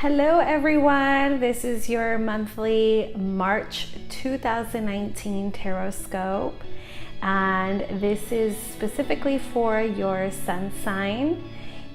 Hello everyone, this is your monthly March 2019 Tarotscope, and this is specifically for your sun sign.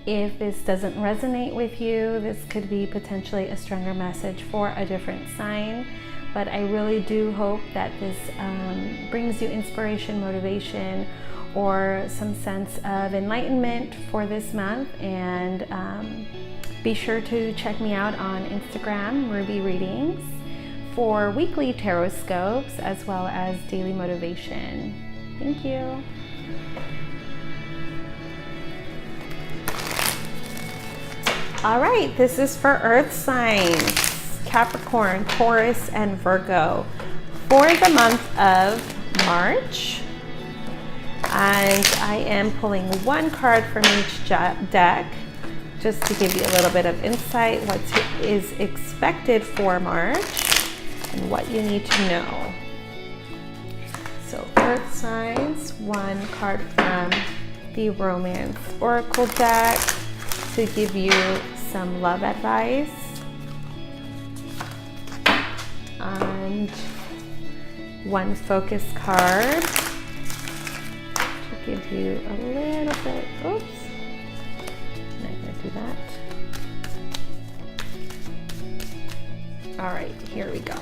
If this doesn't resonate with you, this could be potentially a stronger message for a different sign, but I really do hope that this brings you inspiration, motivation, or some sense of enlightenment for this month. And be sure to check me out on Instagram, Ruby Readings, for weekly tarot scopes as well as daily motivation. Thank you. All right, this is for Earth signs, Capricorn, Taurus, and Virgo for the month of March. And I am pulling one card from each deck, just to give you a little bit of insight what is expected for March and what you need to know. So Earth signs, one card from the Romance Oracle deck to give you some love advice, and one focus card to give you a little bit, oops, do that. All right, here we go.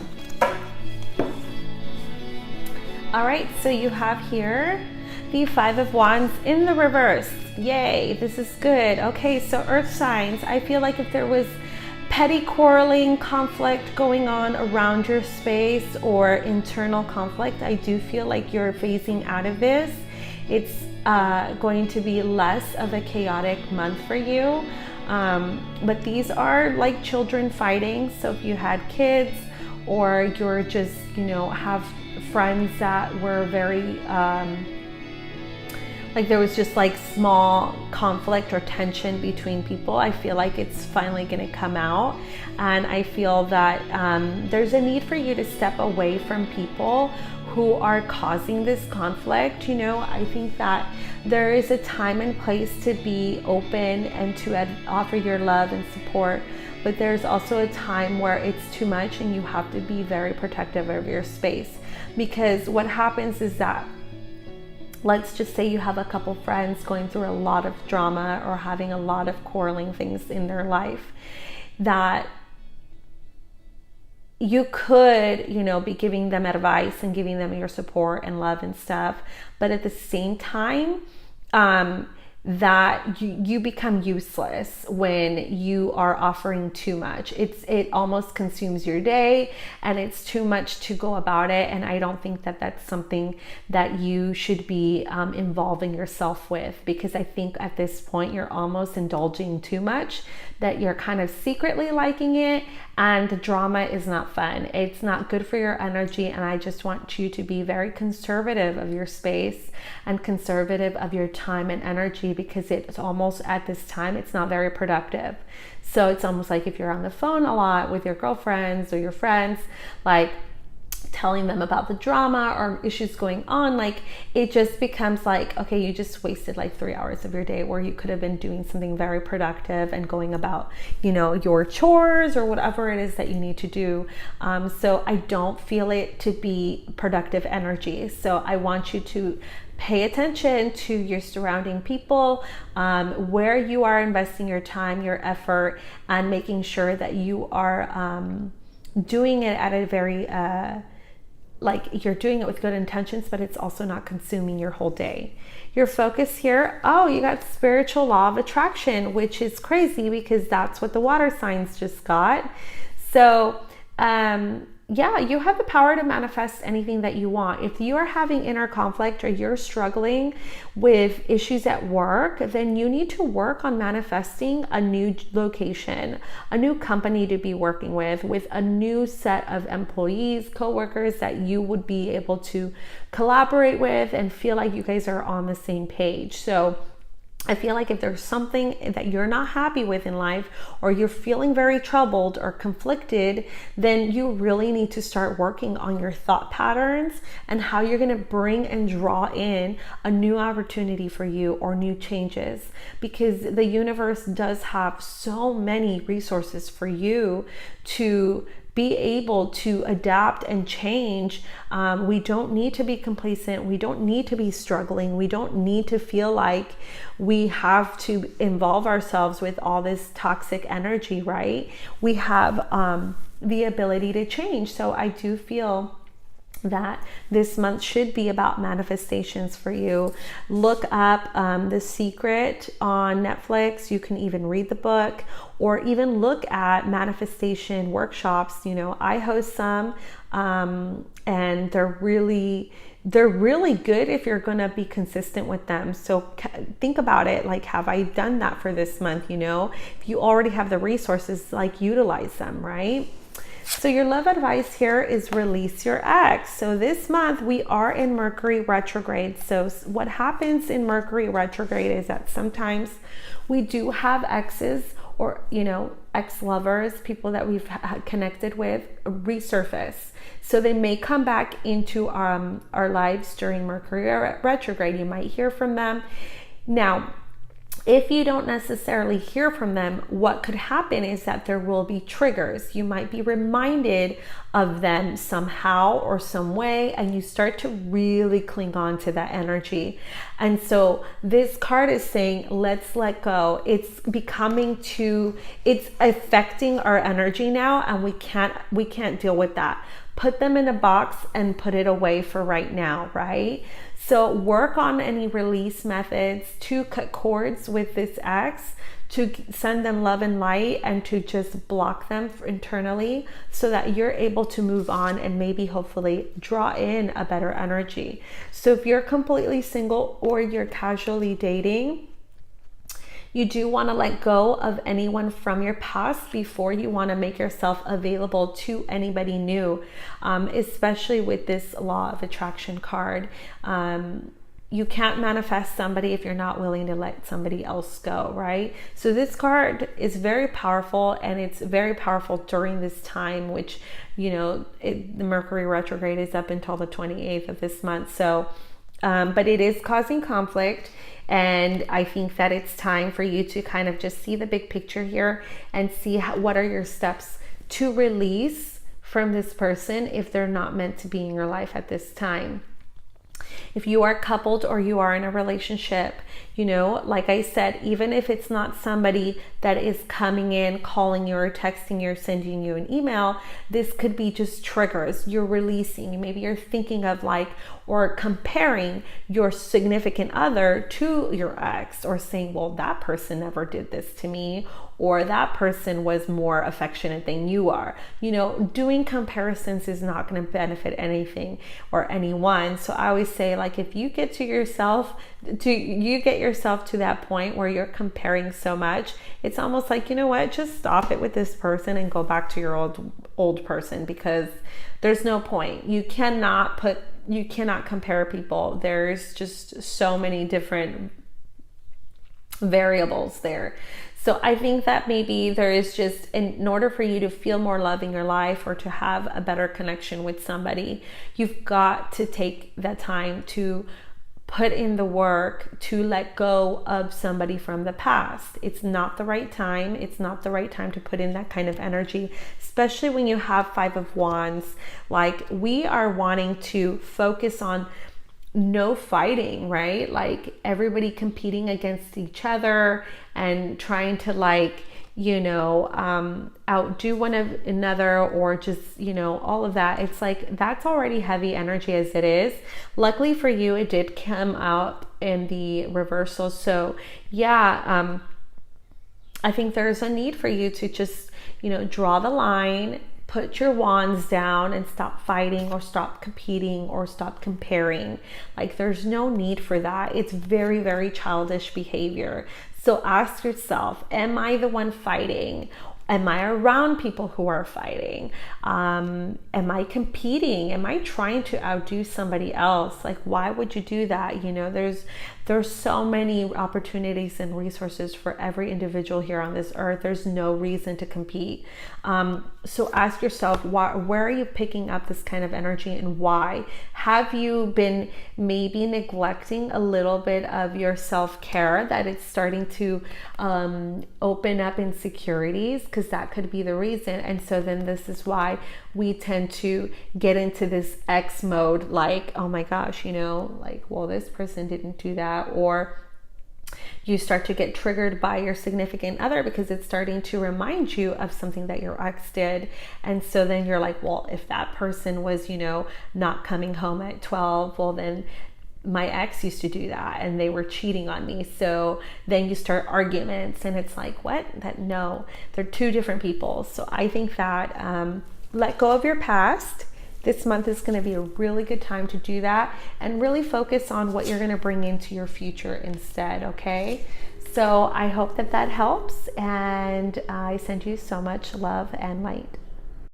All right, so you have here the Five of Wands in the reverse. Yay, this is good. Okay, so Earth signs, I feel like if there was petty quarreling, conflict going on around your space or internal conflict, I do feel like you're phasing out of this. It's going to be less of a chaotic month for you. But these are like children fighting. So if you had kids, or you're just, have friends that were very, like there was just like small conflict or tension between people, I feel like it's finally going to come out. And I feel that there's a need for you to step away from people who are causing this conflict. I think that there is a time and place to be open and to offer your love and support, but there's also a time where it's too much and you have to be very protective of your space. Because what happens is that, let's just say you have a couple friends going through a lot of drama or having a lot of quarreling things in their life, that you could, be giving them advice and giving them your support and love and stuff, but at the same time, that you become useless when you are offering too much. It almost consumes your day, and it's too much to go about it. And I don't think that that's something that you should be involving yourself with, because I think at this point you're almost indulging too much, that you're kind of secretly liking it, and the drama is not fun. It's not good for your energy, and I just want you to be very conservative of your space and conservative of your time and energy, because it's almost at this time, it's not very productive. So it's almost like if you're on the phone a lot with your girlfriends or your friends, like telling them about the drama or issues going on, like it just becomes like, okay, you just wasted like 3 hours of your day where you could have been doing something very productive and going about, your chores or whatever it is that you need to do. So I don't feel it to be productive energy. So I want you to pay attention to your surrounding people, where you are investing your time, your effort, and making sure that you are doing it at a very like you're doing it with good intentions, but it's also not consuming your whole day. Your focus here, you got spiritual law of attraction, which is crazy because that's what the water signs just got. So yeah, you have the power to manifest anything that you want. If you are having inner conflict or you're struggling with issues at work, then you need to work on manifesting a new location, a new company to be working with a new set of employees, coworkers that you would be able to collaborate with and feel like you guys are on the same page. So I feel like if there's something that you're not happy with in life, or you're feeling very troubled or conflicted, then you really need to start working on your thought patterns and how you're going to bring and draw in a new opportunity for you or new changes, because the universe does have so many resources for you to be able to adapt and change. We don't need to be complacent. We don't need to be struggling. We don't need to feel like we have to involve ourselves with all this toxic energy, right? We have the ability to change. So I do feel that this month should be about manifestations for you. Look up The Secret on Netflix. You can even read the book, or even look at manifestation workshops. I host some, and they're really good if you're going to be consistent with them. So think about it, like, have I done that for this month? If you already have the resources, like, utilize them, right? So your love advice here is release your ex. So this month we are in Mercury retrograde. So what happens in Mercury retrograde is that sometimes we do have exes, or ex-lovers, people that we've connected with, resurface. So they may come back into our lives during Mercury retrograde. You might hear from them. Now, if you don't necessarily hear from them, what could happen is that there will be triggers. You might be reminded of them somehow or some way, and you start to really cling on to that energy. And so this card is saying, let's let go. It's affecting our energy now, and we can't deal with that. Put them in a box and put it away for right now, right? So work on any release methods to cut cords with this ex, to send them love and light, and to just block them internally so that you're able to move on and maybe hopefully draw in a better energy. So if you're completely single or you're casually dating, you do want to let go of anyone from your past before you want to make yourself available to anybody new, especially with this law of attraction card. You can't manifest somebody if you're not willing to let somebody else go, right? So this card is very powerful, and it's very powerful during this time, which, the Mercury retrograde is up until the 28th of this month. So, but it is causing conflict. And I think that it's time for you to kind of just see the big picture here and see what are your steps to release from this person if they're not meant to be in your life at this time. If you are coupled or you are in a relationship, like I said, even if it's not somebody that is coming in, calling you or texting you or sending you an email, this could be just triggers. You're releasing. Maybe you're thinking of or comparing your significant other to your ex, or saying, well, that person never did this to me, or that person was more affectionate than you are. Doing comparisons is not going to benefit anything or anyone. So I always say, if you get yourself to that point where you're comparing so much, it's almost like, just stop it with this person and go back to your old person, because there's no point. You cannot compare people. There's just so many different variables there. So I think that maybe there is just, in order for you to feel more love in your life or to have a better connection with somebody, you've got to take that time to put in the work to let go of somebody from the past. It's not the right time. It's not the right time to put in that kind of energy, especially when you have 5 of Wands. We are wanting to focus on no fighting, right? Everybody competing against each other and trying to outdo one another, or just, all of that. It's that's already heavy energy as it is. Luckily for you, it did come out in the reversal. So yeah, I think there's a need for you to just, draw the line, put your wands down, and stop fighting or stop competing or stop comparing. There's no need for that. It's very, very childish behavior. So ask yourself, am I the one fighting, Am I around people who are fighting? Am I competing? Am I trying to outdo somebody else? Like, why would you do that? You know, there's so many opportunities and resources for every individual here on this earth. There's no reason to compete. So ask yourself, where are you picking up this kind of energy, and why? Have you been maybe neglecting a little bit of your self-care, that it's starting to open up insecurities? Because that could be the reason. And so then this is why we tend to get into this X mode, like, oh my gosh, you know, like, well, this person didn't do that. Or you start to get triggered by your significant other because it's starting to remind you of something that your ex did. And so then you're like, well, if that person was, you know, not coming home at 12, well, then my ex used to do that and they were cheating on me. So then you start arguments, and it's like, what? That, no, they're two different people. So I think that let go of your past. This month is going to be a really good time to do that and really focus on what you're going to bring into your future instead. Okay, so I hope that helps, and I send you so much love and light.